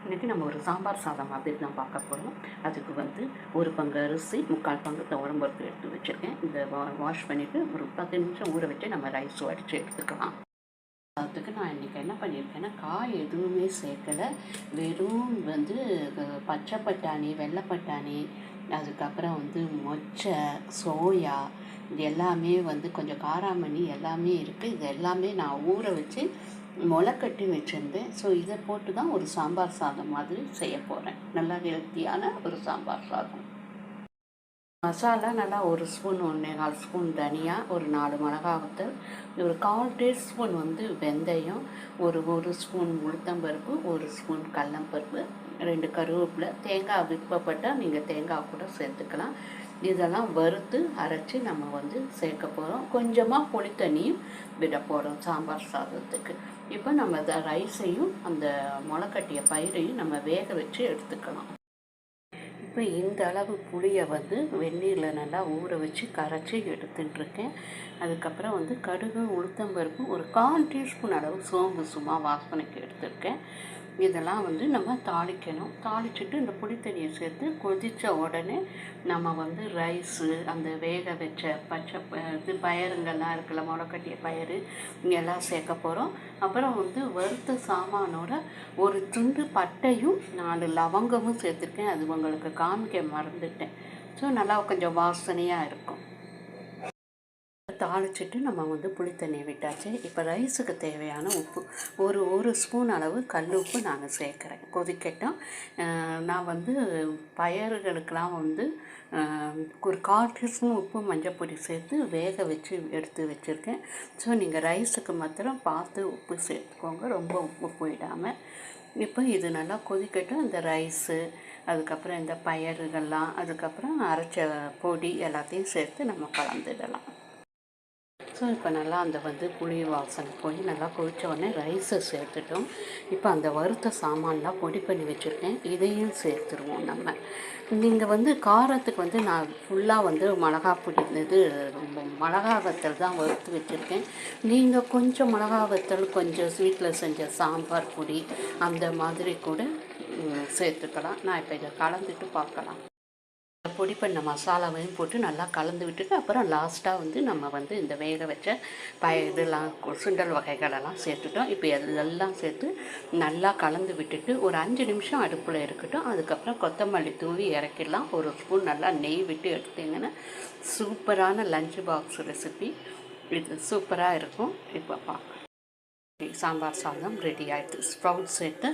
இன்றைக்கி நம்ம ஒரு சாம்பார் சாதம் மாதிரி தான் பார்க்க போகிறோம். அதுக்கு வந்து ஒரு பங்கு அரிசி, 3/4 பங்கு துவரம்பருப்பு எடுத்து வச்சுருக்கேன். இதை வாஷ் பண்ணிவிட்டு ஒரு 10 நிமிஷம் ஊற வச்சு நம்ம ரைஸ் வடித்து எடுத்துக்கலாம். அதுக்கு நான் இன்றைக்கி என்ன பண்ணியிருக்கேன்னா, காய் எதுவுமே சேர்க்கலை. வெறும் வந்து பச்சை பட்டாணி, வெள்ளை பட்டாணி, அதுக்கப்புறம் வந்து மொச்சை, சோயா, இது எல்லாமே வந்து கொஞ்சம் காராமணி எல்லாமே இருக்குது. இது எல்லாமே நான் ஊற வச்சு முளைக்கட்டி வச்சுருந்தேன். ஸோ இதை போட்டு தான் ஒரு சாம்பார் சாதம் மாதிரி செய்ய போகிறேன். நல்லா ஹெல்த்தியான ஒரு சாம்பார் சாதம். மசாலா நல்லா 1 ஸ்பூன் 1 1/4 ஸ்பூன் தனியா, ஒரு 4 மிளகா வத்தல், ஒரு 1/4 டீஸ்பூன் வந்து வெந்தயம், ஒரு ஸ்பூன் உளுத்தம்பருப்பு, 1 ஸ்பூன் கடலப்பருப்பு, 2 கருவேப்பிலை, தேங்காய் விருப்பப்பட்டால் நீங்கள் தேங்காய் கூட சேர்த்துக்கலாம். இதெல்லாம் வறுத்து அரைச்சி நம்ம வந்து சேர்க்க போகிறோம். கொஞ்சமாக புளித்தண்ணியும் விட போகிறோம் சாம்பார் சாதத்துக்கு. இப்போ நம்ம ரைஸையும் அந்த முளைக்கட்டிய பயிரையும் நம்ம வேக வச்சு எடுத்துக்கலாம். இப்போ இந்த அளவு புளியை வந்து வெந்நீரில் நல்லா ஊற வச்சு கரைச்சி எடுத்துட்டுருக்கேன். அதுக்கப்புறம் வந்து கடுகு, உளுத்தம்பருப்பு, ஒரு 1/4 டீஸ்பூன் அளவு சோம்பு சும்மா வாசனைக்கு எடுத்துருக்கேன். இதெல்லாம் வந்து நம்ம தாளிக்கணும். தாளிச்சுட்டு இந்த புளித்தண்ணியை சேர்த்து கொதித்த உடனே நம்ம வந்து ரைஸு, அந்த வேக வச்ச பச்சை இது பயருங்கள்லாம் இருக்குல்ல, முளைக்கட்டிய பயிறு, இங்கெல்லாம் சேர்க்க போகிறோம். அப்புறம் வந்து வறுத்த சாமானோட ஒரு துண்டு பட்டையும் 4 லவங்கமும் சேர்த்துருக்கேன். அது உங்களுக்கு காமிக்க மறந்துட்டேன். ஸோ நல்லா கொஞ்சம் வாசனையாக இருக்கும். தாளிச்சிட்டு நம்ம வந்து புளித்தண்ணியை விட்டாச்சு. இப்போ ரைஸுக்கு தேவையான உப்பு ஒரு ஸ்பூன் அளவு கல் உப்பு நான் சேர்க்குறேன். கொதிக்கட்டும். நான் வந்து பயறுகளுக்கெலாம் வந்து ஒரு 1/4 டீஸ்பூன் உப்பு மஞ்சப்பொடி சேர்த்து வேக வச்சு எடுத்து வச்சுருக்கேன். ஸோ நீங்கள் ரைஸுக்கு மாத்திரம் பார்த்து உப்பு சேர்த்துக்கோங்க, ரொம்ப உப்பு போயிடாமல். இப்போ இது நல்லா கொதிக்கட்டும். இந்த ரைஸு, அதுக்கப்புறம் இந்த பயறுகள்லாம், அதுக்கப்புறம் அரைச்ச பொடி எல்லாத்தையும் சேர்த்து நம்ம கலந்துடலாம். ஸோ இப்போ நல்லா அந்த வந்து புளி வாசனை போய் நல்லா கொதித்த உடனே ரைஸை சேர்த்துட்டோம். இப்போ அந்த வறுத்த சாமான்லாம் பொடி பண்ணி வச்சுருக்கேன், இதையும் சேர்த்துருவோம் நம்ம. நீங்கள் வந்து காரத்துக்கு வந்து நான் ஃபுல்லாக வந்து மிளகா பொடி இது மிளகா வத்தல் தான் வறுத்து வச்சுருக்கேன். நீங்கள் கொஞ்சம் மிளகா வத்தல், கொஞ்சம் ஸ்வீட்டில் செஞ்ச சாம்பார் பொடி அந்த மாதிரி கூட சேர்த்துக்கலாம். நான் இப்போ இதை கலந்துட்டு பார்க்கலாம். பொடி பண்ண மசாலாவையும் போட்டு நல்லா கலந்து விட்டுட்டு அப்புறம் லாஸ்ட்டாக வந்து நம்ம வந்து இந்த வேக வச்ச இதெல்லாம் சுண்டல் வகைகளெல்லாம் சேர்த்துட்டோம். இப்போ இதெல்லாம் சேர்த்து நல்லா கலந்து விட்டுட்டு ஒரு 5 நிமிஷம் அடுப்பில் இருக்கட்டும். அதுக்கப்புறம் கொத்தமல்லி தூவி இறக்கிடலாம். 1 ஸ்பூன் நல்லா நெய் விட்டு எடுத்தீங்கன்னா சூப்பரான லஞ்ச் பாக்ஸ் ரெசிபி இது சூப்பராக இருக்கும். இப்போ பார்க்கலாம். சாம்பார் சாதம் ரெடி ஆகிடுது. ஸ்ப்ரவுட் சேர்த்து